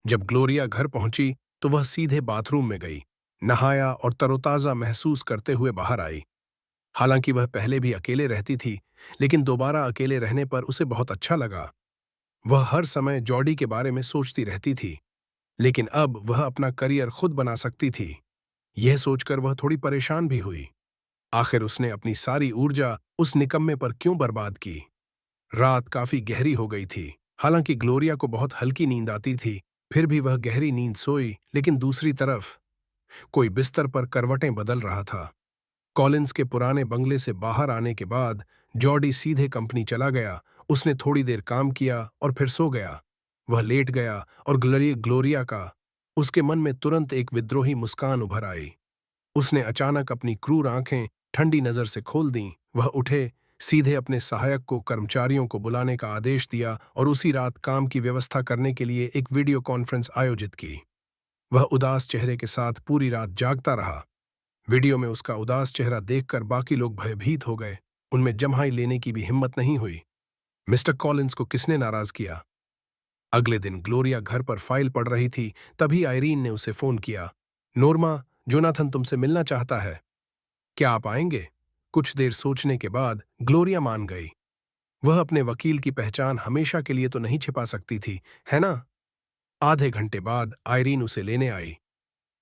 जब ग्लोरिया घर पहुंची तो वह सीधे बाथरूम में गई, नहाया और तरोताजा महसूस करते हुए बाहर आई। हालांकि वह पहले भी अकेले रहती थी, लेकिन दोबारा अकेले रहने पर उसे बहुत अच्छा लगा। वह हर समय जॉडी के बारे में सोचती रहती थी, लेकिन अब वह अपना करियर खुद बना सकती थी। यह सोचकर वह थोड़ी परेशान भी हुई। आखिर उसने अपनी सारी ऊर्जा उस निकम्मे पर क्यों बर्बाद की। रात काफी गहरी हो गई थी। हालांकि ग्लोरिया को बहुत हल्की नींद आती थी, फिर भी वह गहरी नींद सोई, लेकिन दूसरी तरफ कोई बिस्तर पर करवटें बदल रहा था। कॉलिंस के पुराने बंगले से बाहर आने के बाद जॉर्डी सीधे कंपनी चला गया। उसने थोड़ी देर काम किया और फिर सो गया। वह लेट गया और ग्लोरिया का उसके मन में तुरंत एक विद्रोही मुस्कान उभर आई। उसने अचानक अपनी क्रूर आंखें ठंडी नजर से खोल दीं। वह उठे, सीधे अपने सहायक को कर्मचारियों को बुलाने का आदेश दिया और उसी रात काम की व्यवस्था करने के लिए एक वीडियो कॉन्फ्रेंस आयोजित की। वह उदास चेहरे के साथ पूरी रात जागता रहा। वीडियो में उसका उदास चेहरा देखकर बाकी लोग भयभीत हो गए। उनमें जम्हाई लेने की भी हिम्मत नहीं हुई। मिस्टर कॉलिंस को किसने नाराज किया? अगले दिन ग्लोरिया घर पर फाइल पढ़ रही थी, तभी आयरीन ने उसे फोन किया। नोर्मा, जोनाथन तुमसे मिलना चाहता है, क्या आप आएंगे? कुछ देर सोचने के बाद ग्लोरिया मान गई। वह अपने वकील की पहचान हमेशा के लिए तो नहीं छिपा सकती थी, है ना? आधे घंटे बाद आयरीन उसे लेने आई।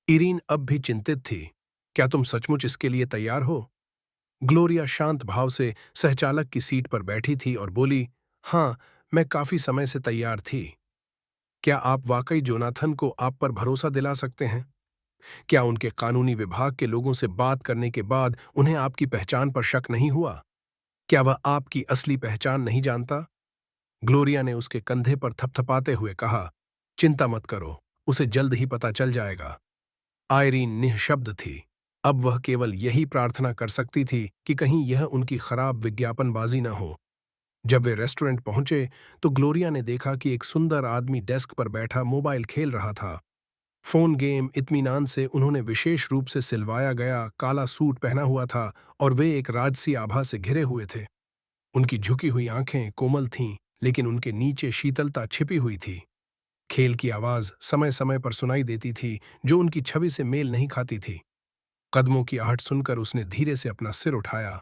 इरीन अब भी चिंतित थी। क्या तुम सचमुच इसके लिए तैयार हो? ग्लोरिया शांत भाव से सहचालक की सीट पर बैठी थी और बोली, हाँ, मैं काफी समय से तैयार थी। क्या आप वाकई जोनाथन को आप पर भरोसा दिला सकते हैं? क्या उनके कानूनी विभाग के लोगों से बात करने के बाद उन्हें आपकी पहचान पर शक नहीं हुआ? क्या वह आपकी असली पहचान नहीं जानता? ग्लोरिया ने उसके कंधे पर थपथपाते हुए कहा, चिंता मत करो, उसे जल्द ही पता चल जाएगा। आयरीन निःशब्द थी। अब वह केवल यही प्रार्थना कर सकती थी कि कहीं यह उनकी खराब विज्ञापनबाजी न हो। जब वे रेस्टोरेंट पहुंचे तो ग्लोरिया ने देखा कि एक सुंदर आदमी डेस्क पर बैठा मोबाइल खेल रहा था। फोन गेम इत्मीनान से उन्होंने विशेष रूप से सिलवाया गया काला सूट पहना हुआ था और वे एक राजसी आभा से घिरे हुए थे। उनकी झुकी हुई आंखें कोमल थीं, लेकिन उनके नीचे शीतलता छिपी हुई थी। खेल की आवाज समय समय पर सुनाई देती थी, जो उनकी छवि से मेल नहीं खाती थी। कदमों की आहट सुनकर उसने धीरे से अपना सिर उठाया।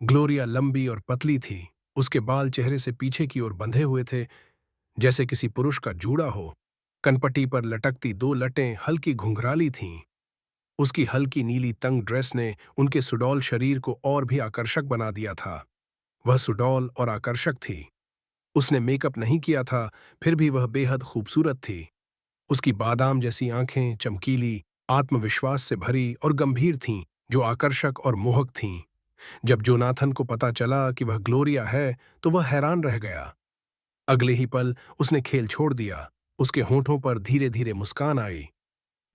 ग्लोरिया लंबी और पतली थी। उसके बाल चेहरे से पीछे की ओर बंधे हुए थे, जैसे किसी पुरुष का जूड़ा हो। कनपटी पर लटकती दो लटें हल्की घुंघराली थीं। उसकी हल्की नीली तंग ड्रेस ने उनके सुडौल शरीर को और भी आकर्षक बना दिया था। वह सुडौल और आकर्षक थी। उसने मेकअप नहीं किया था, फिर भी वह बेहद खूबसूरत थी। उसकी बादाम जैसी आंखें चमकीली, आत्मविश्वास से भरी और गंभीर थीं, जो आकर्षक और मोहक थीं। जब जोनाथन को पता चला कि वह ग्लोरिया है, तो वह हैरान रह गया। अगले ही पल उसने खेल छोड़ दिया। उसके होठों पर धीरे धीरे मुस्कान आई।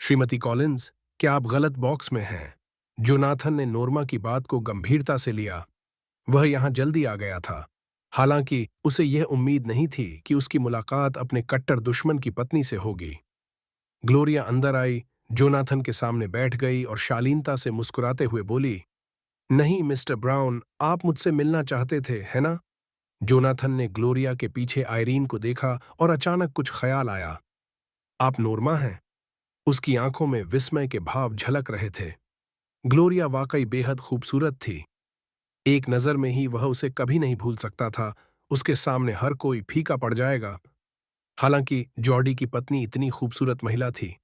श्रीमती कॉलिंस, क्या आप गलत बॉक्स में हैं? जोनाथन ने नोर्मा की बात को गंभीरता से लिया। वह यहां जल्दी आ गया था। हालांकि उसे यह उम्मीद नहीं थी कि उसकी मुलाकात अपने कट्टर दुश्मन की पत्नी से होगी। ग्लोरिया अंदर आई, जोनाथन के सामने बैठ गई और शालीनता से मुस्कुराते हुए बोली, नहीं मिस्टर ब्राउन, आप मुझसे मिलना चाहते थे, है ना? जोनाथन ने ग्लोरिया के पीछे आयरीन को देखा और अचानक कुछ ख्याल आया। आप नोर्मा हैं? उसकी आंखों में विस्मय के भाव झलक रहे थे। ग्लोरिया वाकई बेहद खूबसूरत थी। एक नजर में ही वह उसे कभी नहीं भूल सकता था। उसके सामने हर कोई फीका पड़ जाएगा। हालांकि जॉर्डी की पत्नी इतनी खूबसूरत महिला थी।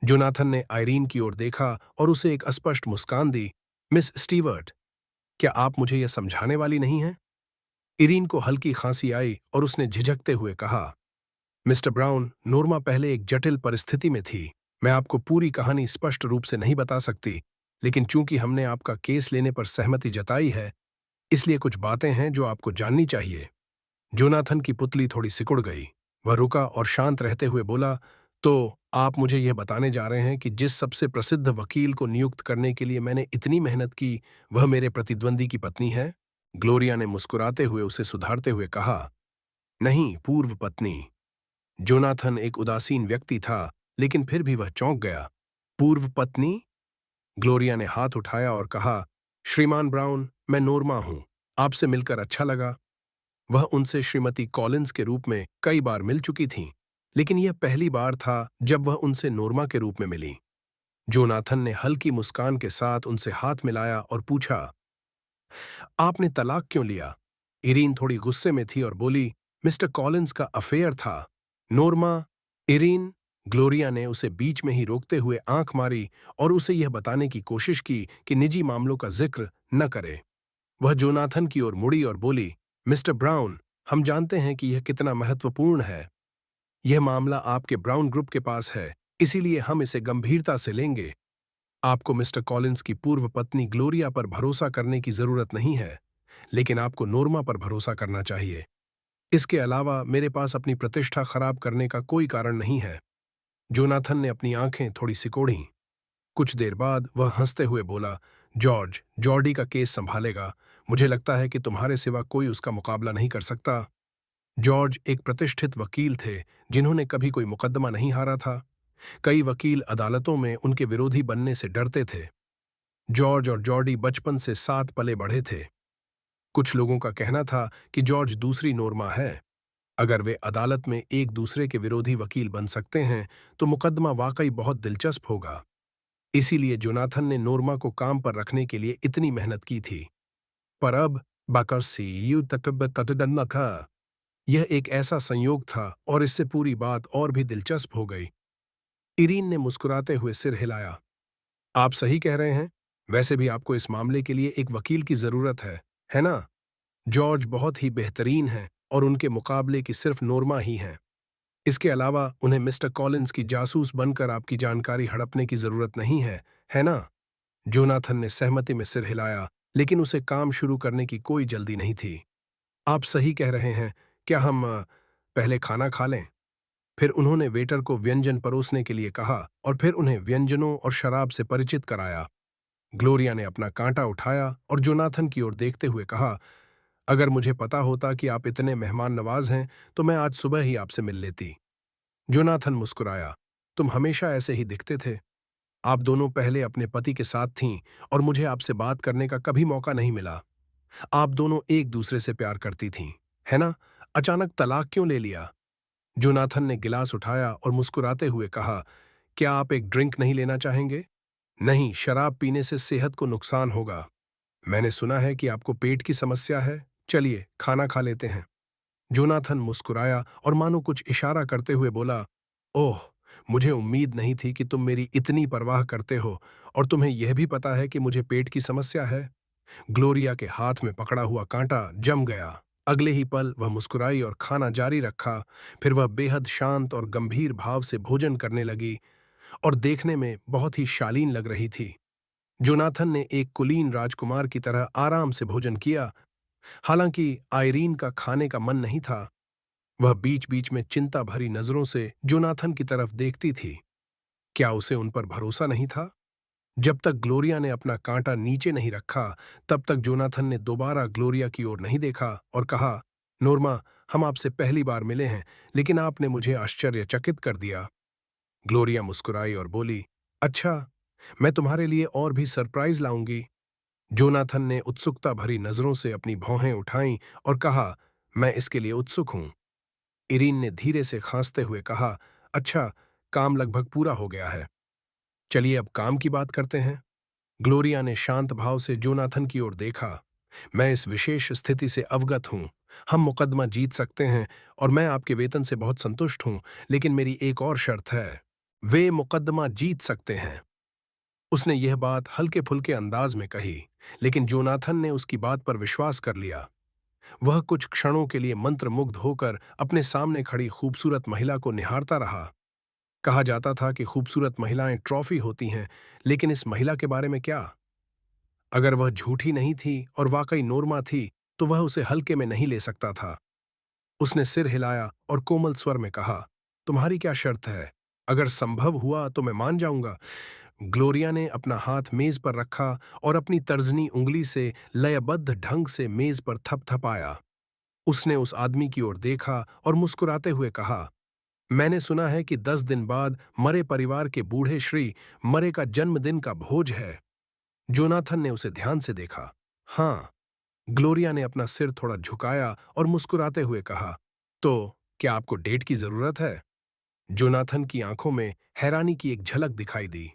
जोनाथन ने आयरीन की ओर देखा और उसे एक अस्पष्ट मुस्कान दी। मिस स्टीवर्ट, क्या आप मुझे यह समझाने वाली नहीं हैं? इरीन को हल्की खांसी आई और उसने झिझकते हुए कहा, मिस्टर ब्राउन, नोर्मा पहले एक जटिल परिस्थिति में थी। मैं आपको पूरी कहानी स्पष्ट रूप से नहीं बता सकती, लेकिन चूंकि हमने आपका केस लेने पर सहमति जताई है, इसलिए कुछ बातें हैं जो आपको जाननी चाहिए। जोनाथन की पुतली थोड़ी सिकुड़ गई। वह रुका और शांत रहते हुए बोला, तो आप मुझे यह बताने जा रहे हैं कि जिस सबसे प्रसिद्ध वकील को नियुक्त करने के लिए मैंने इतनी मेहनत की, वह मेरे प्रतिद्वंदी की पत्नी है? ग्लोरिया ने मुस्कुराते हुए उसे सुधारते हुए कहा, नहीं, पूर्व पत्नी। जोनाथन एक उदासीन व्यक्ति था, लेकिन फिर भी वह चौंक गया। पूर्व पत्नी? ग्लोरिया ने हाथ उठाया और कहा, श्रीमान ब्राउन, मैं नोर्मा हूं। आपसे मिलकर अच्छा लगा। वह उनसे श्रीमती कॉलिंस के रूप में कई बार मिल चुकी थीं, लेकिन यह पहली बार था जब वह उनसे नोर्मा के रूप में मिली। जोनाथन ने हल्की मुस्कान के साथ उनसे हाथ मिलाया और पूछा, आपने तलाक क्यों लिया? इरीन थोड़ी गुस्से में थी और बोली, मिस्टर कॉलिंस का अफेयर था। नोर्मा, इरीन, ग्लोरिया ने उसे बीच में ही रोकते हुए आंख मारी और उसे यह बताने की कोशिश की कि निजी मामलों का जिक्र न करे। वह जोनाथन की ओर मुड़ी और बोली, मिस्टर ब्राउन, हम जानते हैं कि यह कितना महत्वपूर्ण है। यह मामला आपके ब्राउन ग्रुप के पास है, इसीलिए हम इसे गंभीरता से लेंगे। आपको मिस्टर कॉलिंस की पूर्व पत्नी ग्लोरिया पर भरोसा करने की जरूरत नहीं है, लेकिन आपको नोर्मा पर भरोसा करना चाहिए। इसके अलावा मेरे पास अपनी प्रतिष्ठा खराब करने का कोई कारण नहीं है। जोनाथन ने अपनी आंखें थोड़ी सिकोड़ी। कुछ देर बाद वह हंसते हुए बोला, जॉर्ज जॉर्डी का केस संभालेगा। मुझे लगता है कि तुम्हारे सिवा कोई उसका मुकाबला नहीं कर सकता। जॉर्ज एक प्रतिष्ठित वकील थे जिन्होंने कभी कोई मुकदमा नहीं हारा था। कई वकील अदालतों में उनके विरोधी बनने से डरते थे। जॉर्ज और जॉर्डी बचपन से साथ पले बढ़े थे। कुछ लोगों का कहना था कि जॉर्ज दूसरी नोर्मा है। अगर वे अदालत में एक दूसरे के विरोधी वकील बन सकते हैं तो मुकदमा वाकई बहुत दिलचस्प होगा। इसीलिए जोनाथन ने नोर्मा को काम पर रखने के लिए इतनी मेहनत की थी। पर अब बाकरसी यू तटदन्नखा, यह एक ऐसा संयोग था और इससे पूरी बात और भी दिलचस्प हो गई। इरीन ने मुस्कुराते हुए सिर हिलाया। आप सही कह रहे हैं। वैसे भी आपको इस मामले के लिए एक वकील की जरूरत है ना? जॉर्ज बहुत ही बेहतरीन हैं और उनके मुकाबले की सिर्फ नोर्मा ही हैं। इसके अलावा उन्हें मिस्टर कॉलिंस की जासूस बनकर आपकी जानकारी हड़पने की जरूरत नहीं है ना? जोनाथन ने सहमति में सिर हिलाया, लेकिन उसे काम शुरू करने की कोई जल्दी नहीं थी। आप सही कह रहे हैं। क्या हम पहले खाना खा लें? फिर उन्होंने वेटर को व्यंजन परोसने के लिए कहा और फिर उन्हें व्यंजनों और शराब से परिचित कराया। ग्लोरिया ने अपना कांटा उठाया और जोनाथन की ओर देखते हुए कहा, अगर मुझे पता होता कि आप इतने मेहमान नवाज हैं तो मैं आज सुबह ही आपसे मिल लेती। जोनाथन मुस्कुराया, तुम हमेशा ऐसे ही दिखते थे। आप दोनों पहले अपने पति के साथ थीं और मुझे आपसे बात करने का कभी मौका नहीं मिला। आप दोनों एक दूसरे से प्यार करती थीं, है ना? अचानक तलाक क्यों ले लिया? जोनाथन ने गिलास उठाया और मुस्कुराते हुए कहा, क्या आप एक ड्रिंक नहीं लेना चाहेंगे? नहीं, शराब पीने से सेहत को नुकसान होगा। मैंने सुना है कि आपको पेट की समस्या है। चलिए खाना खा लेते हैं। जोनाथन मुस्कुराया और मानो कुछ इशारा करते हुए बोला, ओह, मुझे उम्मीद नहीं थी कि तुम मेरी इतनी परवाह करते हो और तुम्हें यह भी पता है कि मुझे पेट की समस्या है। ग्लोरिया के हाथ में पकड़ा हुआ कांटा जम गया। अगले ही पल वह मुस्कुराई और खाना जारी रखा। फिर वह बेहद शांत और गंभीर भाव से भोजन करने लगी और देखने में बहुत ही शालीन लग रही थी। जोनाथन ने एक कुलीन राजकुमार की तरह आराम से भोजन किया। हालांकि आयरीन का खाने का मन नहीं था। वह बीच बीच में चिंता भरी नजरों से जोनाथन की तरफ देखती थी। क्या उसे उन पर भरोसा नहीं था? जब तक ग्लोरिया ने अपना कांटा नीचे नहीं रखा तब तक जोनाथन ने दोबारा ग्लोरिया की ओर नहीं देखा और कहा, नोर्मा, हम आपसे पहली बार मिले हैं, लेकिन आपने मुझे आश्चर्यचकित कर दिया। ग्लोरिया मुस्कुराई और बोली, अच्छा, मैं तुम्हारे लिए और भी सरप्राइज लाऊंगी। जोनाथन ने उत्सुकता भरी नजरों से अपनी भौहें उठाईं और कहा, मैं इसके लिए उत्सुक हूं। इरीन ने धीरे से खांसते हुए कहा, अच्छा, काम लगभग पूरा हो गया है। चलिए अब काम की बात करते हैं। ग्लोरिया ने शांत भाव से जोनाथन की ओर देखा। मैं इस विशेष स्थिति से अवगत हूं। हम मुकदमा जीत सकते हैं और मैं आपके वेतन से बहुत संतुष्ट हूं, लेकिन मेरी एक और शर्त है। वे मुकदमा जीत सकते हैं। उसने यह बात हल्के फुल्के अंदाज में कही, लेकिन जोनाथन ने उसकी बात पर विश्वास कर लिया। वह कुछ क्षणों के लिए मंत्रमुग्ध होकर अपने सामने खड़ी खूबसूरत महिला को निहारता रहा। कहा जाता था कि खूबसूरत महिलाएं ट्रॉफी होती हैं, लेकिन इस महिला के बारे में क्या? अगर वह झूठी नहीं थी और वाकई नोर्मा थी तो वह उसे हल्के में नहीं ले सकता था। उसने सिर हिलाया और कोमल स्वर में कहा, तुम्हारी क्या शर्त है? अगर संभव हुआ तो मैं मान जाऊंगा। ग्लोरिया ने अपना हाथ मेज पर रखा और अपनी तर्जनी उंगली से लयबद्ध ढंग से मेज पर थपथपाया। उसने उस आदमी की ओर देखा और मुस्कुराते हुए कहा, मैंने सुना है कि 10 दिन बाद मरे परिवार के बूढ़े श्री मरे का जन्मदिन का भोज है। जोनाथन ने उसे ध्यान से देखा। हाँ। ग्लोरिया ने अपना सिर थोड़ा झुकाया और मुस्कुराते हुए कहा, तो क्या आपको डेट की जरूरत है? जोनाथन की आंखों में हैरानी की एक झलक दिखाई दी।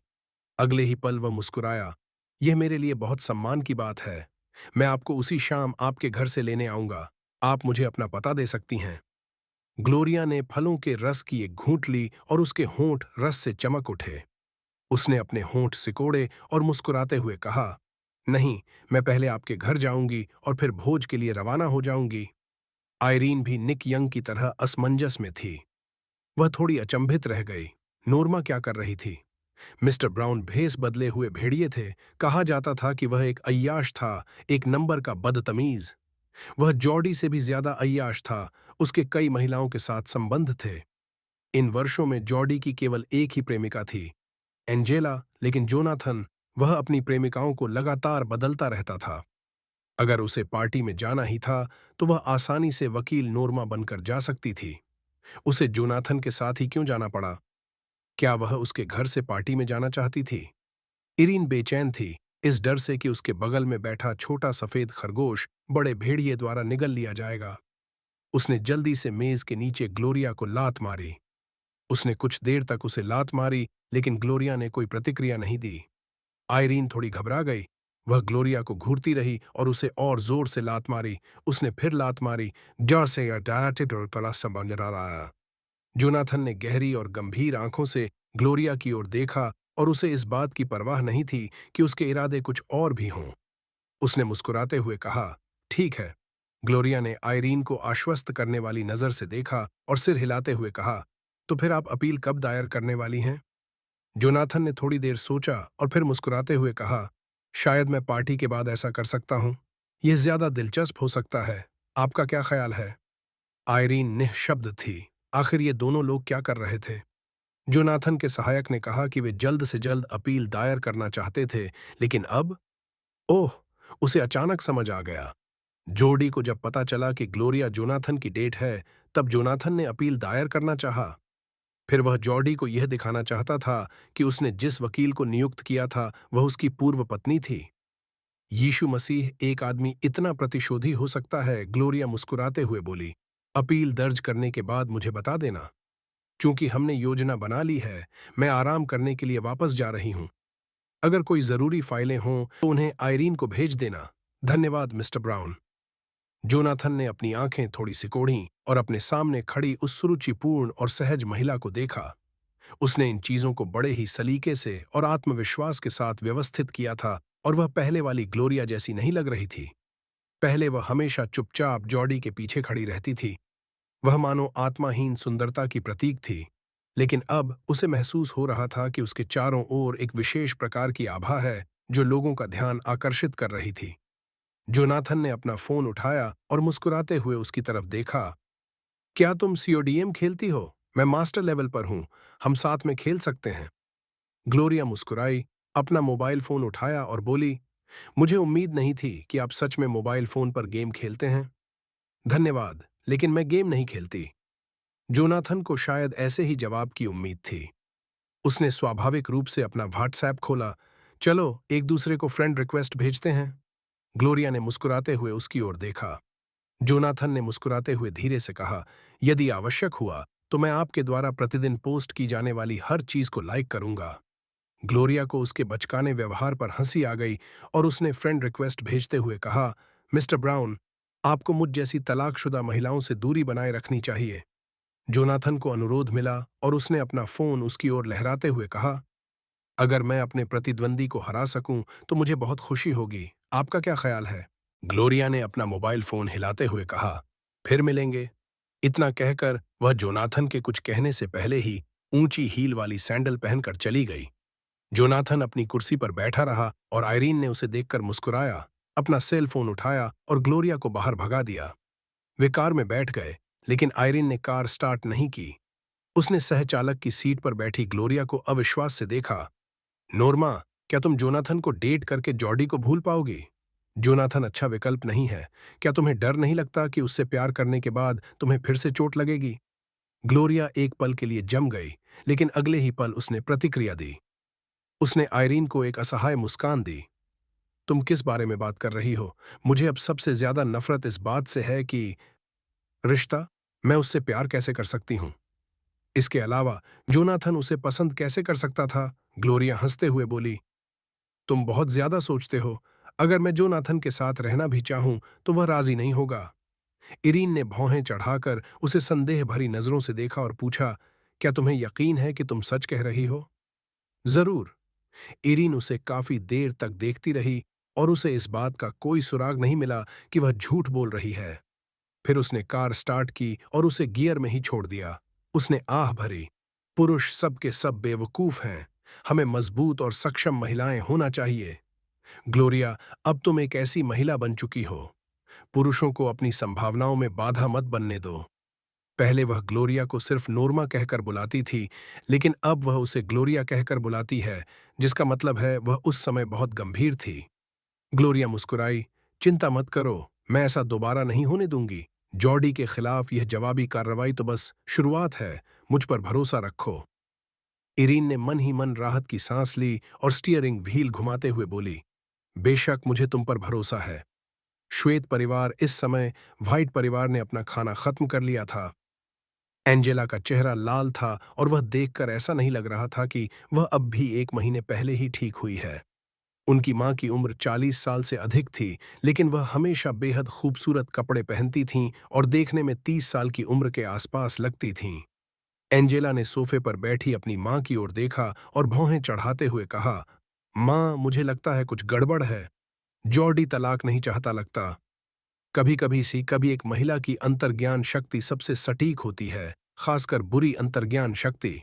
अगले ही पल वह मुस्कुराया। यह मेरे लिए बहुत सम्मान की बात है। मैं आपको उसी शाम आपके घर से लेने आऊंगा। आप मुझे अपना पता दे सकती हैं। ग्लोरिया ने फलों के रस की एक घूंट ली और उसके होंठ रस से चमक उठे। उसने अपने होंठ सिकोड़े और मुस्कुराते हुए कहा, नहीं, मैं पहले आपके घर जाऊंगी और फिर भोज के लिए रवाना हो जाऊंगी। आयरीन भी निक यंग की तरह असमंजस में थी। वह थोड़ी अचंभित रह गई। नोर्मा क्या कर रही थी? मिस्टर ब्राउन भेस बदले हुए भेड़िए थे। कहा जाता था कि वह एक अय्याश था, एक नंबर का बदतमीज। वह जॉडी से भी ज्यादा अय्याश था। उसके कई महिलाओं के साथ संबंध थे। इन वर्षों में जॉडी की केवल एक ही प्रेमिका थी, एंजेला, लेकिन जोनाथन, वह अपनी प्रेमिकाओं को लगातार बदलता रहता था। अगर उसे पार्टी में जाना ही था, तो वह आसानी से वकील नोर्मा बनकर जा सकती थी। उसे जोनाथन के साथ ही क्यों जाना पड़ा? क्या वह उसके घर से पार्टी में जाना चाहती थी? इरीन बेचैन थी, इस डर से कि उसके बगल में बैठा छोटा सफेद खरगोश बड़े भेड़िए द्वारा निगल लिया जाएगा। उसने जल्दी से मेज के नीचे ग्लोरिया को लात मारी। उसने कुछ देर तक उसे लात मारी, लेकिन ग्लोरिया ने कोई प्रतिक्रिया नहीं दी। आयरीन थोड़ी घबरा गई। वह ग्लोरिया को घूरती रही और उसे और जोर से लात मारी। उसने फिर लात मारी। डर से या डायटेड और तला समझ रहा। जोनाथन ने गहरी और गंभीर आंखों से ग्लोरिया की ओर देखा और उसे इस बात की परवाह नहीं थी कि उसके इरादे कुछ और भी हों। उसने मुस्कुराते हुए कहा, ठीक है। ग्लोरिया ने आयरीन को आश्वस्त करने वाली नजर से देखा और सिर हिलाते हुए कहा, तो फिर आप अपील कब दायर करने वाली हैं? जोनाथन ने थोड़ी देर सोचा और फिर मुस्कुराते हुए कहा, शायद मैं पार्टी के बाद ऐसा कर सकता हूं। यह ज्यादा दिलचस्प हो सकता है। आपका क्या ख्याल है? आयरीन निःशब्द थी। आखिर ये दोनों लोग क्या कर रहे थे? जोनाथन के सहायक ने कहा कि वे जल्द से जल्द अपील दायर करना चाहते थे, लेकिन अब? ओह! उसे अचानक समझ आ गया। जोडी को जब पता चला कि ग्लोरिया जोनाथन की डेट है, तब जोनाथन ने अपील दायर करना चाहा। फिर वह जॉडी को यह दिखाना चाहता था कि उसने जिस वकील को नियुक्त किया था, वह उसकी पूर्व पत्नी थी। यीशु मसीह, एक आदमी इतना प्रतिशोधी हो सकता है? ग्लोरिया मुस्कुराते हुए बोली। अपील दर्ज करने के बाद मुझे बता देना। चूंकि हमने योजना बना ली है, मैं आराम करने के लिए वापस जा रही हूं। अगर कोई जरूरी फाइलें हों तो उन्हें आयरीन को भेज देना। धन्यवाद मिस्टर ब्राउन। जोनाथन ने अपनी आंखें थोड़ी सिकोड़ीं और अपने सामने खड़ी उस सुरुचिपूर्ण और सहज महिला को देखा। उसने इन चीजों को बड़े ही सलीके से और आत्मविश्वास के साथ व्यवस्थित किया था, और वह पहले वाली ग्लोरिया जैसी नहीं लग रही थी। पहले वह हमेशा चुपचाप जॉडी के पीछे खड़ी रहती थी। वह मानो आत्माहीन सुंदरता की प्रतीक थी। लेकिन अब उसे महसूस हो रहा था कि उसके चारों ओर एक विशेष प्रकार की आभा है, जो लोगों का ध्यान आकर्षित कर रही थी। जोनाथन ने अपना फोन उठाया और मुस्कुराते हुए उसकी तरफ देखा। क्या तुम सीओडीएम खेलती हो? मैं मास्टर लेवल पर हूं। हम साथ में खेल सकते हैं। ग्लोरिया मुस्कुराई, अपना मोबाइल फोन उठाया और बोली, मुझे उम्मीद नहीं थी कि आप सच में मोबाइल फोन पर गेम खेलते हैं। धन्यवाद, लेकिन मैं गेम नहीं खेलती। जोनाथन को शायद ऐसे ही जवाब की उम्मीद थी। उसने स्वाभाविक रूप से अपना व्हाट्सएप खोला। चलो एक दूसरे को फ्रेंड रिक्वेस्ट भेजते हैं। ग्लोरिया ने मुस्कुराते हुए उसकी ओर देखा। जोनाथन ने मुस्कुराते हुए धीरे से कहा, यदि आवश्यक हुआ तो मैं आपके द्वारा प्रतिदिन पोस्ट की जाने वाली हर चीज को लाइक करूंगा। ग्लोरिया को उसके बचकाने व्यवहार पर हंसी आ गई और उसने फ्रेंड रिक्वेस्ट भेजते हुए कहा, मिस्टर ब्राउन, आपको मुझ जैसी तलाकशुदा महिलाओं से दूरी बनाए रखनी चाहिए। जोनाथन को अनुरोध मिला और उसने अपना फोन उसकी ओर लहराते हुए कहा, अगर मैं अपने प्रतिद्वंदी को हरा सकूं तो मुझे बहुत खुशी होगी। आपका क्या ख्याल है? ग्लोरिया ने अपना मोबाइल फोन हिलाते हुए कहा, फिर मिलेंगे। इतना कहकर वह जोनाथन के कुछ कहने से पहले ही ऊंची हील वाली सैंडल पहनकर चली गई। जोनाथन अपनी कुर्सी पर बैठा रहा और आयरीन ने उसे देखकर मुस्कुराया, अपना सेल फोन उठाया और ग्लोरिया को बाहर भगा दिया। वे कार में बैठ गए, लेकिन आयरीन ने कार स्टार्ट नहीं की। उसने सहचालक की सीट पर बैठी ग्लोरिया को अविश्वास से देखा। नोर्मा, क्या तुम जोनाथन को डेट करके जॉडी को भूल पाओगी? जोनाथन अच्छा विकल्प नहीं है। क्या तुम्हें डर नहीं लगता कि उससे प्यार करने के बाद तुम्हें फिर से चोट लगेगी? ग्लोरिया एक पल के लिए जम गई, लेकिन अगले ही पल उसने प्रतिक्रिया दी। उसने आयरीन को एक असहाय मुस्कान दी। तुम किस बारे में बात कर रही हो? मुझे अब सबसे ज्यादा नफरत इस बात से है कि रिश्ता, मैं उससे प्यार कैसे कर सकती हूं? इसके अलावा जोनाथन उसे पसंद कैसे कर सकता था? ग्लोरिया हंसते हुए बोली, तुम बहुत ज्यादा सोचते हो। अगर मैं जोनाथन के साथ रहना भी चाहूं तो वह राजी नहीं होगा। इरीन ने भौहें चढ़ाकर उसे संदेह भरी नजरों से देखा और पूछा, क्या तुम्हें यकीन है कि तुम सच कह रही हो? जरूर। इरीन उसे काफी देर तक देखती रही और उसे इस बात का कोई सुराग नहीं मिला कि वह झूठ बोल रही है। फिर उसने कार स्टार्ट की और उसे गियर में ही छोड़ दिया। उसने आह भरी, पुरुष सब के सब बेवकूफ हैं। हमें मजबूत और सक्षम महिलाएं होना चाहिए। ग्लोरिया, अब तुम एक ऐसी महिला बन चुकी हो। पुरुषों को अपनी संभावनाओं में बाधा मत बनने दो। पहले वह ग्लोरिया को सिर्फ नोर्मा कहकर बुलाती थी, लेकिन अब वह उसे ग्लोरिया कहकर बुलाती है, जिसका मतलब है वह उस समय बहुत गंभीर थी। ग्लोरिया मुस्कुराई, चिंता मत करो, मैं ऐसा दोबारा नहीं होने दूंगी। जॉर्डी के खिलाफ यह जवाबी कार्रवाई तो बस शुरुआत है, मुझ पर भरोसा रखो। इरीन ने मन ही मन राहत की सांस ली और स्टीयरिंग व्हील घुमाते हुए बोली, बेशक मुझे तुम पर भरोसा है। श्वेत परिवार इस समय व्हाइट परिवार ने अपना खाना खत्म कर लिया था। एंजेला का चेहरा लाल था और वह देखकर ऐसा नहीं लग रहा था कि वह अब भी 1 महीने पहले ही ठीक हुई है। उनकी मां की उम्र 40 साल से अधिक थी, लेकिन वह हमेशा बेहद खूबसूरत कपड़े पहनती थीं और देखने में 30 साल की उम्र के आसपास लगती थीं। एंजेला ने सोफे पर बैठी अपनी मां की ओर देखा और भौहें चढ़ाते हुए कहा, मां, मुझे लगता है कुछ गड़बड़ है। जॉर्डी तलाक नहीं चाहता लगता। कभी एक महिला की अंतर्ज्ञान शक्ति सबसे सटीक होती है, खासकर बुरी अंतर्ज्ञान शक्ति।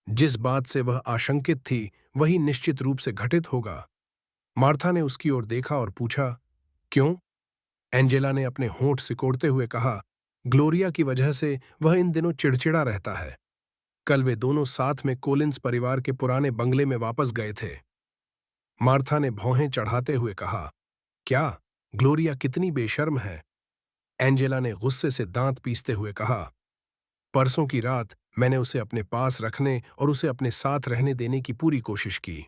जिस बात से वह आशंकित थी, वही निश्चित रूप से घटित होगा। मार्था ने उसकी ओर देखा और पूछा, क्यों? एंजेला ने अपने होंठ सिकोड़ते हुए कहा, ग्लोरिया की वजह से वह इन दिनों चिड़चिड़ा रहता है। कल वे दोनों साथ में कोलिंस परिवार के पुराने बंगले में वापस गए थे। मार्था ने भौहें चढ़ाते हुए कहा, क्या? ग्लोरिया कितनी बेशर्म है। एंजेला ने गुस्से से दांत पीसते हुए कहा, परसों की रात मैंने उसे अपने पास रखने और उसे अपने साथ रहने देने की पूरी कोशिश की।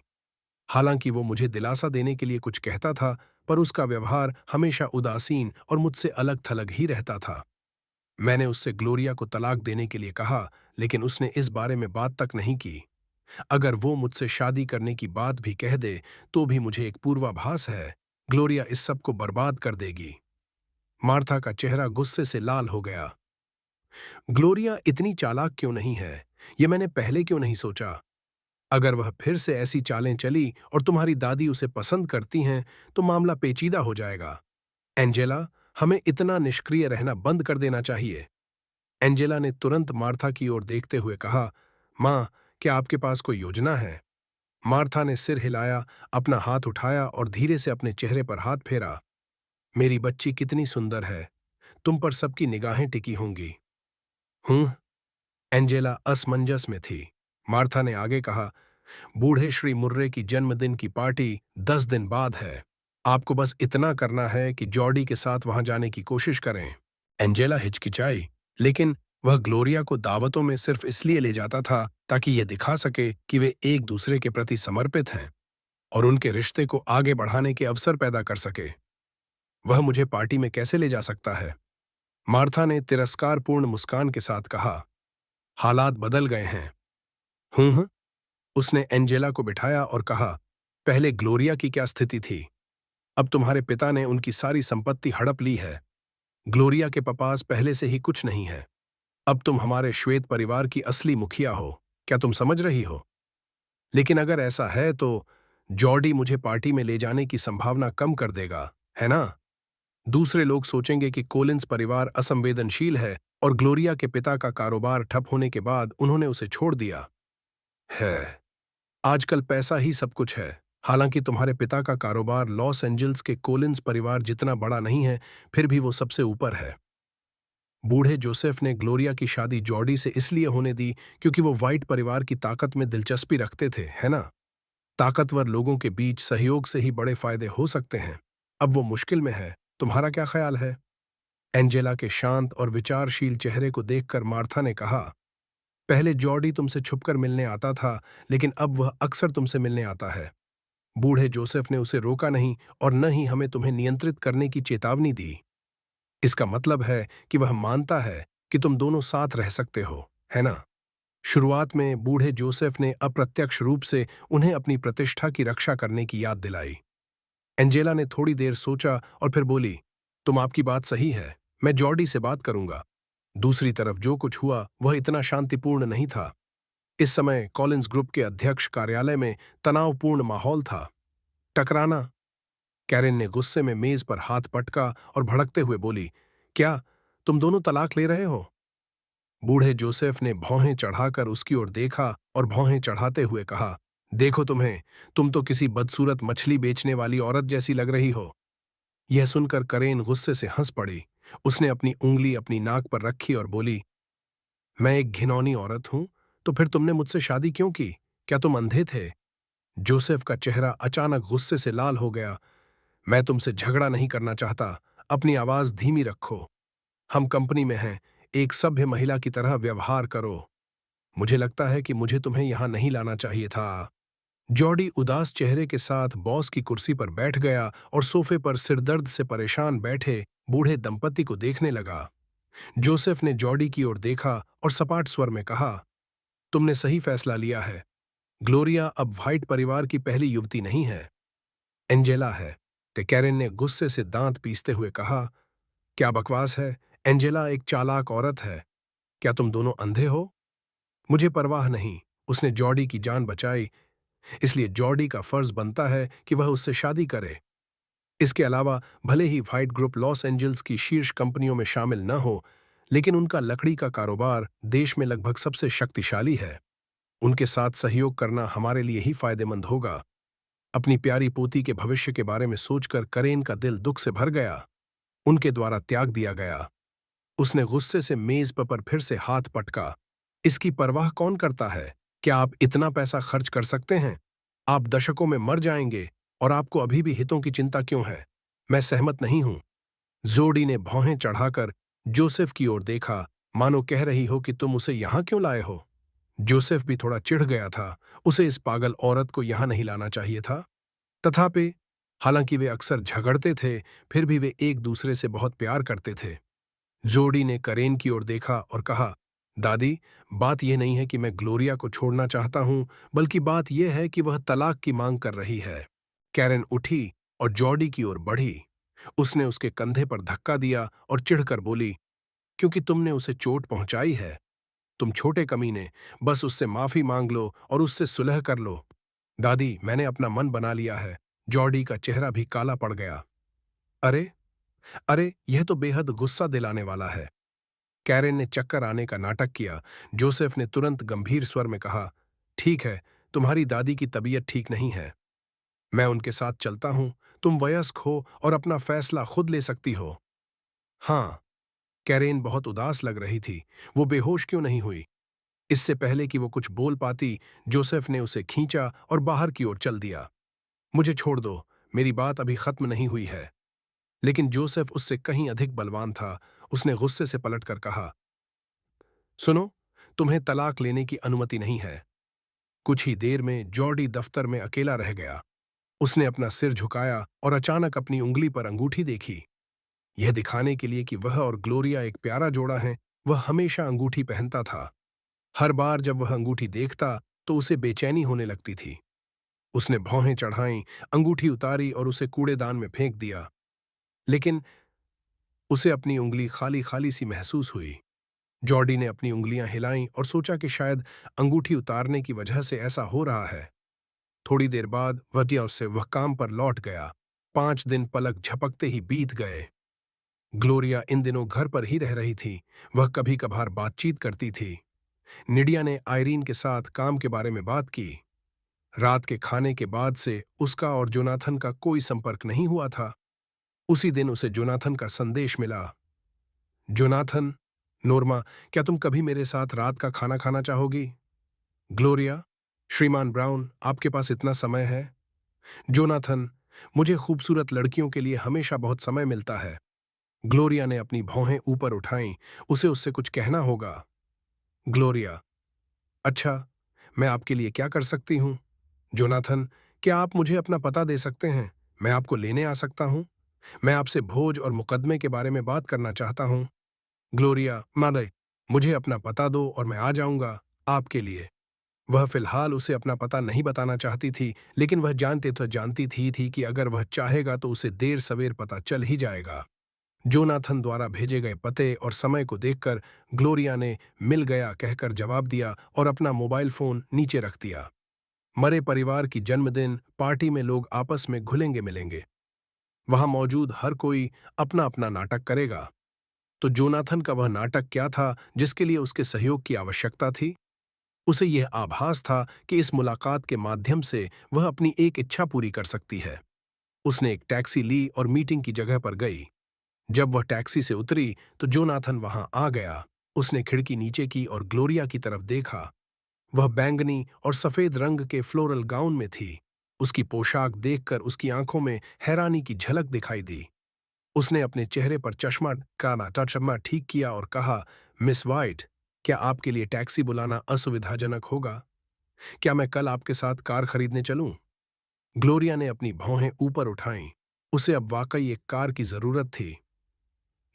हालांकि वो मुझे दिलासा देने के लिए कुछ कहता था, पर उसका व्यवहार हमेशा उदासीन और मुझसे अलग थलग ही रहता था। मैंने उससे ग्लोरिया को तलाक देने के लिए कहा, लेकिन उसने इस बारे में बात तक नहीं की। अगर वो मुझसे शादी करने की बात भी कह दे, तो भी मुझे एक पूर्वाभास है, ग्लोरिया इस सब को बर्बाद कर देगी। मार्था का चेहरा गुस्से से लाल हो गया। ग्लोरिया इतनी चालाक क्यों नहीं है, ये मैंने पहले क्यों नहीं सोचा। अगर वह फिर से ऐसी चालें चली और तुम्हारी दादी उसे पसंद करती हैं, तो मामला पेचीदा हो जाएगा। एंजेला, हमें इतना निष्क्रिय रहना बंद कर देना चाहिए। एंजेला ने तुरंत मार्था की ओर देखते हुए कहा, माँ, क्या आपके पास कोई योजना है? मार्था ने सिर हिलाया, अपना हाथ उठाया और धीरे से अपने चेहरे पर हाथ फेरा। मेरी बच्ची कितनी सुंदर है, तुम पर सबकी निगाहें टिकी होंगी। हूँ? एंजेला असमंजस में थी। मार्था ने आगे कहा, बूढ़े श्री मुर्रे की जन्मदिन की पार्टी 10 दिन बाद है। आपको बस इतना करना है कि जॉर्डी के साथ वहां जाने की कोशिश करें। एंजेला हिचकिचाई, लेकिन वह ग्लोरिया को दावतों में सिर्फ इसलिए ले जाता था ताकि यह दिखा सके कि वे एक दूसरे के प्रति समर्पित हैं और उनके रिश्ते को आगे बढ़ाने के अवसर पैदा कर सके। वह मुझे पार्टी में कैसे ले जा सकता है? मार्था ने तिरस्कारपूर्ण मुस्कान के साथ कहा, हालात बदल गए हैं। हूँ? उसने एंजेला को बिठाया और कहा, पहले ग्लोरिया की क्या स्थिति थी? अब तुम्हारे पिता ने उनकी सारी संपत्ति हड़प ली है। ग्लोरिया के पास पहले से ही कुछ नहीं है। अब तुम हमारे श्वेत परिवार की असली मुखिया हो। क्या तुम समझ रही हो? लेकिन अगर ऐसा है तो जॉर्डी मुझे पार्टी में ले जाने की संभावना कम कर देगा, है ना? दूसरे लोग सोचेंगे कि कोलिंस परिवार असंवेदनशील है और ग्लोरिया के पिता का कारोबार ठप होने के बाद उन्होंने उसे छोड़ दिया है। आजकल पैसा ही सब कुछ है। हालांकि तुम्हारे पिता का कारोबार लॉस एंजल्स के कोलिंस परिवार जितना बड़ा नहीं है, फिर भी वो सबसे ऊपर है। बूढ़े जोसेफ ने ग्लोरिया की शादी जॉर्डी से इसलिए होने दी क्योंकि वो व्हाइट परिवार की ताकत में दिलचस्पी रखते थे, है ना? ताकतवर लोगों के बीच सहयोग से ही बड़े फायदे हो सकते हैं। अब वो मुश्किल में है। तुम्हारा क्या ख्याल है? एंजेला के शांत और विचारशील चेहरे को देखकर मार्था ने कहा, पहले जॉर्डी तुमसे छुपकर मिलने आता था, लेकिन अब वह अक्सर तुमसे मिलने आता है। बूढ़े जोसेफ ने उसे रोका नहीं और न ही हमें तुम्हें नियंत्रित करने की चेतावनी दी। इसका मतलब है कि वह मानता है कि तुम दोनों साथ रह सकते हो, है ना? शुरुआत में बूढ़े जोसेफ ने अप्रत्यक्ष रूप से उन्हें अपनी प्रतिष्ठा की रक्षा करने की याद दिलाई। एंजेला ने थोड़ी देर सोचा और फिर बोली, तुम आपकी बात सही है, मैं जॉर्डी से बात करूंगा। दूसरी तरफ जो कुछ हुआ वह इतना शांतिपूर्ण नहीं था। इस समय कॉलिंस ग्रुप के अध्यक्ष कार्यालय में तनावपूर्ण माहौल था। टकराना। कैरेन ने गुस्से में मेज पर हाथ पटका और भड़कते हुए बोली, क्या तुम दोनों तलाक ले रहे हो? बूढ़े जोसेफ ने भौहें चढ़ाकर उसकी ओर देखा और भौहें चढ़ाते हुए कहा, देखो तुम्हें, तुम तो किसी बदसूरत मछली बेचने वाली औरत जैसी लग रही हो। यह सुनकर करेन गुस्से से हंस पड़ी। उसने अपनी उंगली अपनी नाक पर रखी और बोली, मैं एक घिनौनी औरत हूं, तो फिर तुमने मुझसे शादी क्यों की? क्या तुम अंधे थे? जोसेफ का चेहरा अचानक गुस्से से लाल हो गया। मैं तुमसे झगड़ा नहीं करना चाहता, अपनी आवाज धीमी रखो। हम कंपनी में हैं, एक सभ्य महिला की तरह व्यवहार करो। मुझे लगता है कि मुझे तुम्हें यहां नहीं लाना चाहिए था। जॉर्डी उदास चेहरे के साथ बॉस की कुर्सी पर बैठ गया और सोफे पर सिरदर्द से परेशान बैठे बूढ़े दंपति को देखने लगा। जोसेफ ने जॉर्डी की ओर देखा और सपाट स्वर में कहा, तुमने सही फैसला लिया है। ग्लोरिया अब व्हाइट परिवार की पहली युवती नहीं है, एंजेला है। कैरेन ने गुस्से से दांत पीसते हुए कहा, क्या बकवास है? एंजेला एक चालाक औरत है। क्या तुम दोनों अंधे हो? मुझे परवाह नहीं, उसने जॉर्डी की जान बचाई, इसलिए जॉर्डी का फर्ज बनता है कि वह उससे शादी करे। इसके अलावा भले ही व्हाइट ग्रुप लॉस एंजल्स की शीर्ष कंपनियों में शामिल न हो, लेकिन उनका लकड़ी का कारोबार देश में लगभग सबसे शक्तिशाली है। उनके साथ सहयोग करना हमारे लिए ही फायदेमंद होगा। अपनी प्यारी पोती के भविष्य के बारे में सोचकर करेन का दिल दुख से भर गया। उनके द्वारा त्याग दिया गया। उसने गुस्से से मेज पर फिर से हाथ पटका। इसकी परवाह कौन करता है? क्या आप इतना पैसा खर्च कर सकते हैं? आप दशकों में मर जाएंगे और आपको अभी भी हितों की चिंता क्यों है? मैं सहमत नहीं हूं। जोडी ने भौहें चढ़ाकर जोसेफ की ओर देखा, मानो कह रही हो कि तुम उसे यहां क्यों लाए हो? जोसेफ भी थोड़ा चिढ़ गया था। उसे इस पागल औरत को यहां नहीं लाना चाहिए था। तथापि, हालांकि वे अक्सर झगड़ते थे, फिर भी वे एक दूसरे से बहुत प्यार करते थे। जोडी ने करेन की ओर देखा और कहा, दादी, बात यह नहीं है कि मैं ग्लोरिया को छोड़ना चाहता हूं, बल्कि बात यह है कि वह तलाक की मांग कर रही है। कैरेन उठी और जॉडी की ओर बढ़ी। उसने उसके कंधे पर धक्का दिया और चिढ़कर बोली, क्योंकि तुमने उसे चोट पहुंचाई है। तुम छोटे कमीने, बस उससे माफी मांग लो और उससे सुलह कर लो। दादी, मैंने अपना मन बना लिया है। जॉडी का चेहरा भी काला पड़ गया। अरे अरे, यह तो बेहद गुस्सा दिलाने वाला है। कैरेन ने चक्कर आने का नाटक किया। जोसेफ ने तुरंत गंभीर स्वर में कहा, ठीक है, तुम्हारी दादी की तबीयत ठीक नहीं है। मैं उनके साथ चलता हूं। तुम वयस्क हो और अपना फैसला खुद ले सकती हो। हाँ। कैरेन बहुत उदास लग रही थी। वो बेहोश क्यों नहीं हुई? इससे पहले कि वो कुछ बोल पाती, जोसेफ ने उसे खींचा और बाहर की ओर चल दिया। मुझे छोड़ दो, मेरी बात अभी खत्म नहीं हुई है। लेकिन जोसेफ उससे कहीं अधिक बलवान था। उसने गुस्से से पलटकर कहा, सुनो, तुम्हें तलाक लेने की अनुमति नहीं है। कुछ ही देर में जॉर्डी दफ्तर में अकेला रह गया। उसने अपना सिर झुकाया और अचानक अपनी उंगली पर अंगूठी देखी। यह दिखाने के लिए कि वह और ग्लोरिया एक प्यारा जोड़ा है, वह हमेशा अंगूठी पहनता था। हर बार जब वह अंगूठी देखता तो उसे बेचैनी होने लगती थी। उसने भौहें चढ़ाईं, अंगूठी उतारी और उसे कूड़ेदान में फेंक दिया। लेकिन उसे अपनी उंगली खाली खाली सी महसूस हुई। जॉर्डी ने अपनी उंगलियां हिलाईं और सोचा कि शायद अंगूठी उतारने की वजह से ऐसा हो रहा है। थोड़ी देर बाद वह से वह काम पर लौट गया। 5 दिन पलक झपकते ही बीत गए। ग्लोरिया इन दिनों घर पर ही रह रही थी। वह कभी कभार बातचीत करती थी। निडिया ने आयरीन के साथ काम के बारे में बात की। रात के खाने के बाद से उसका और जोनाथन का कोई संपर्क नहीं हुआ था। उसी दिन उसे जोनाथन का संदेश मिला। जोनाथन, नोर्मा, क्या तुम कभी मेरे साथ रात का खाना खाना चाहोगी? ग्लोरिया, श्रीमान ब्राउन, आपके पास इतना समय है? जोनाथन, मुझे खूबसूरत लड़कियों के लिए हमेशा बहुत समय मिलता है। ग्लोरिया ने अपनी भौहें ऊपर उठाईं। उसे उससे कुछ कहना होगा। ग्लोरिया, अच्छा, मैं आपके लिए क्या कर सकती हूँ? जोनाथन, क्या आप मुझे अपना पता दे सकते हैं? मैं आपको लेने आ सकता हूँ। मैं आपसे भोज और मुकदमे के बारे में बात करना चाहता हूँ। ग्लोरिया, मारे, मुझे अपना पता दो और मैं आ जाऊंगा। आपके लिए। वह फिलहाल उसे अपना पता नहीं बताना चाहती थी, लेकिन वह जानती थी कि अगर वह चाहेगा तो उसे देर सवेर पता चल ही जाएगा। जोनाथन द्वारा भेजे गए पते और समय को देखकर ग्लोरिया ने मिल गया कहकर जवाब दिया और अपना मोबाइल फोन नीचे रख दिया। मरे परिवार की जन्मदिन पार्टी में लोग आपस में घुलेंगे मिलेंगे। वहां मौजूद हर कोई अपना अपना नाटक करेगा। तो जोनाथन का वह नाटक क्या था जिसके लिए उसके सहयोग की आवश्यकता थी? उसे यह आभास था कि इस मुलाकात के माध्यम से वह अपनी एक इच्छा पूरी कर सकती है। उसने एक टैक्सी ली और मीटिंग की जगह पर गई। जब वह टैक्सी से उतरी तो जोनाथन वहां आ गया। उसने खिड़की नीचे की और ग्लोरिया की तरफ देखा। वह बैंगनी और सफेद रंग के फ्लोरल गाउन में थी। उसकी पोशाक देखकर उसकी आंखों में हैरानी की झलक दिखाई दी। उसने अपने चेहरे पर चश्मा ठीक किया और कहा, मिस वाइट, क्या आपके लिए टैक्सी बुलाना असुविधाजनक होगा? क्या मैं कल आपके साथ कार खरीदने चलूं? ग्लोरिया ने अपनी भौहें ऊपर उठाईं। उसे अब वाकई एक कार की जरूरत थी।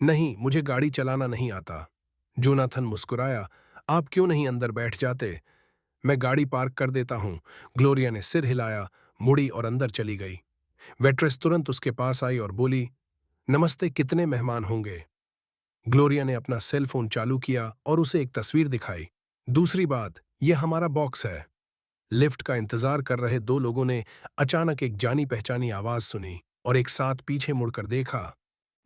नहीं, मुझे गाड़ी चलाना नहीं आता। जोनाथन मुस्कुराया। आप क्यों नहीं अंदर बैठ जाते? मैं गाड़ी पार्क कर देता हूं। ग्लोरिया ने सिर हिलाया, मुड़ी और अंदर चली गई। वेट्रेस तुरंत उसके पास आई और बोली, नमस्ते, कितने मेहमान होंगे? ग्लोरिया ने अपना सेल फोन चालू किया और उसे एक तस्वीर दिखाई। दूसरी बात, यह हमारा बॉक्स है। लिफ्ट का इंतजार कर रहे दो लोगों ने अचानक एक जानी पहचानी आवाज सुनी और एक साथ पीछे मुड़कर देखा।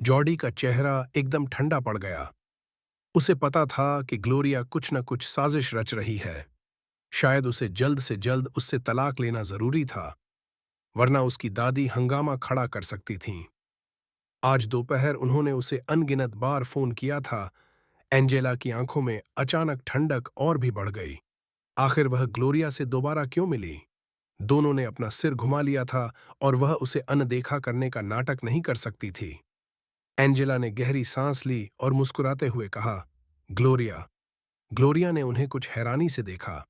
जॉर्डी का चेहरा एकदम ठंडा पड़ गया। उसे पता था कि ग्लोरिया कुछ न कुछ साजिश रच रही है। शायद उसे जल्द से जल्द उससे तलाक लेना जरूरी था, वरना उसकी दादी हंगामा खड़ा कर सकती थीं। आज दोपहर उन्होंने उसे अनगिनत बार फोन किया था। एंजेला की आंखों में अचानक ठंडक और भी बढ़ गई। आखिर वह ग्लोरिया से दोबारा क्यों मिली? दोनों ने अपना सिर घुमा लिया था और वह उसे अनदेखा करने का नाटक नहीं कर सकती थी। एंजेला ने गहरी सांस ली और मुस्कुराते हुए कहा, ग्लोरिया। ग्लोरिया ने उन्हें कुछ हैरानी से देखा।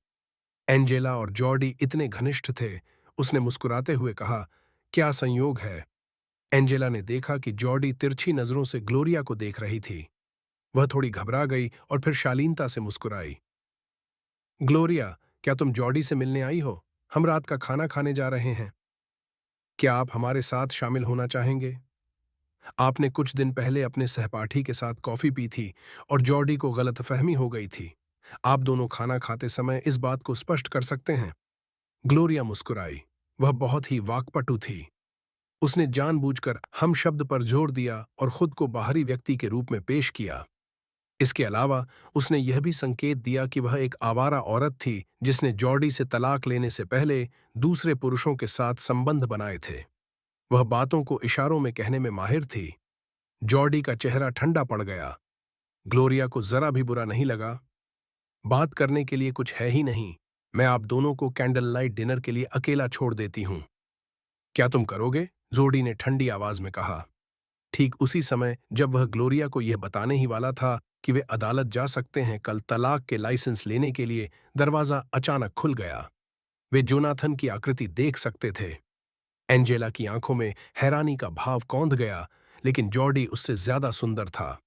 एंजेला और जॉर्डी इतने घनिष्ठ थे। उसने मुस्कुराते हुए कहा, क्या संयोग है? एंजेला ने देखा कि जॉर्डी तिरछी नजरों से ग्लोरिया को देख रही थी। वह थोड़ी घबरा गई और फिर शालीनता से मुस्कुराई। ग्लोरिया, क्या तुम जॉर्डी से मिलने आई हो? हम रात का खाना खाने जा रहे हैं। क्या आप हमारे साथ शामिल होना चाहेंगे? आपने कुछ दिन पहले अपने सहपाठी के साथ कॉफी पी थी और जॉर्डी को गलतफहमी हो गई थी। आप दोनों खाना खाते समय इस बात को स्पष्ट कर सकते हैं। ग्लोरिया मुस्कुराई। वह बहुत ही वाक्पटु थी। उसने जानबूझकर हम शब्द पर जोर दिया और खुद को बाहरी व्यक्ति के रूप में पेश किया। इसके अलावा उसने यह भी संकेत दिया कि वह एक आवारा औरत थी जिसने जॉर्डी से तलाक लेने से पहले दूसरे पुरुषों के साथ संबंध बनाए थे। वह बातों को इशारों में कहने में माहिर थी। जॉर्डी का चेहरा ठंडा पड़ गया। ग्लोरिया को जरा भी बुरा नहीं लगा। बात करने के लिए कुछ है ही नहीं। मैं आप दोनों को कैंडल लाइट डिनर के लिए अकेला छोड़ देती हूं। क्या तुम करोगे? जोडी ने ठंडी आवाज में कहा। ठीक उसी समय जब वह ग्लोरिया को यह बताने ही वाला था कि वे अदालत जा सकते हैं कल तलाक के लाइसेंस लेने के लिए, दरवाजा अचानक खुल गया। वे जोनाथन की आकृति देख सकते थे। एंजेला की आंखों में हैरानी का भाव कौंध गया, लेकिन जॉर्डी उससे ज्यादा सुंदर था।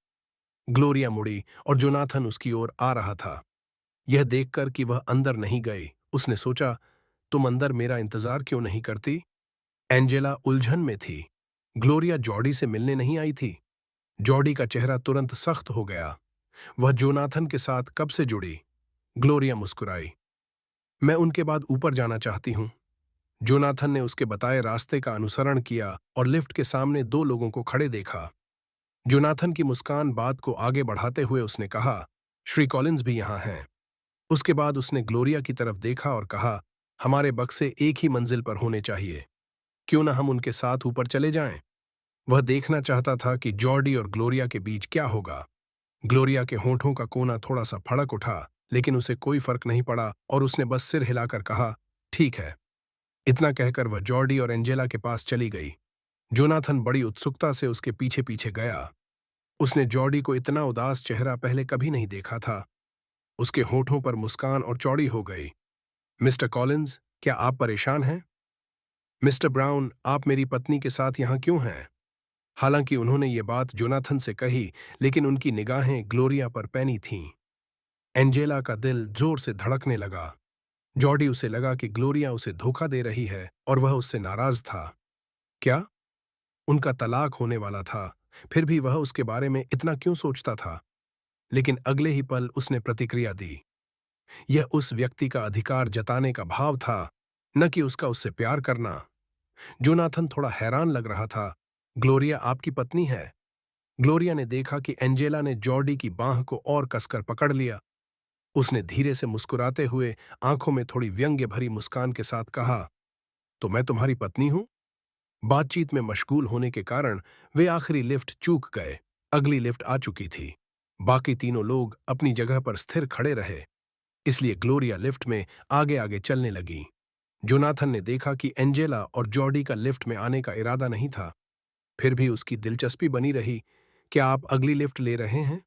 ग्लोरिया मुड़ी और जोनाथन उसकी ओर आ रहा था। यह देखकर कि वह अंदर नहीं गई, उसने सोचा, तुम अंदर मेरा इंतजार क्यों नहीं करती? एंजेला उलझन में थी। ग्लोरिया जॉर्डी से मिलने नहीं आई थी। जॉर्डी का चेहरा तुरंत सख्त हो गया। वह जोनाथन के साथ कब से जुड़ी? ग्लोरिया मुस्कुराई। मैं उनके बाद ऊपर जाना चाहती हूं। जोनाथन ने उसके बताए रास्ते का अनुसरण किया और लिफ्ट के सामने दो लोगों को खड़े देखा। जोनाथन की मुस्कान बात को आगे बढ़ाते हुए उसने कहा, श्री कॉलिंस भी यहां हैं। उसके बाद उसने ग्लोरिया की तरफ देखा और कहा, हमारे बक्से एक ही मंजिल पर होने चाहिए। क्यों न हम उनके साथ ऊपर चले जाएं? वह देखना चाहता था कि जॉर्डी और ग्लोरिया के बीच क्या होगा। ग्लोरिया के होंठों का कोना थोड़ा सा फड़क उठा, लेकिन उसे कोई फर्क नहीं पड़ा और उसने बस सिर हिलाकर कहा, ठीक है। इतना कहकर वह जॉर्डी और एंजेला के पास चली गई। जोनाथन बड़ी उत्सुकता से उसके पीछे पीछे गया। उसने जॉर्डी को इतना उदास चेहरा पहले कभी नहीं देखा था। उसके होठों पर मुस्कान और चौड़ी हो गई। मिस्टर कॉलिंस, क्या आप परेशान हैं? मिस्टर ब्राउन, आप मेरी पत्नी के साथ यहां क्यों हैं? हालांकि उन्होंने ये बात जोनाथन से कही, लेकिन उनकी निगाहें ग्लोरिया पर पैनी थीं। एंजेला का दिल जोर से धड़कने लगा। जॉडी उसे लगा कि ग्लोरिया उसे धोखा दे रही है और वह उससे नाराज था। क्या? उनका तलाक होने वाला था, फिर भी वह उसके बारे में इतना क्यों सोचता था? लेकिन अगले ही पल उसने प्रतिक्रिया दी। यह उस व्यक्ति का अधिकार जताने का भाव था, न कि उसका उससे प्यार करना। जोनाथन थोड़ा हैरान लग रहा था। ग्लोरिया आपकी पत्नी है? ग्लोरिया ने देखा कि एंजेला ने जॉर्डी की बांह को और कसकर पकड़ लिया। उसने धीरे से मुस्कुराते हुए आंखों में थोड़ी व्यंग्य भरी मुस्कान के साथ कहा, तो मैं तुम्हारी पत्नी हूं? बातचीत में मशगूल होने के कारण वे आखिरी लिफ्ट चूक गए। अगली लिफ्ट आ चुकी थी। बाकी तीनों लोग अपनी जगह पर स्थिर खड़े रहे, इसलिए ग्लोरिया लिफ्ट में आगे आगे चलने लगी। जोनाथन ने देखा कि एंजेला और जॉर्डी का लिफ्ट में आने का इरादा नहीं था, फिर भी उसकी दिलचस्पी बनी रही। क्या आप अगली लिफ्ट ले रहे हैं?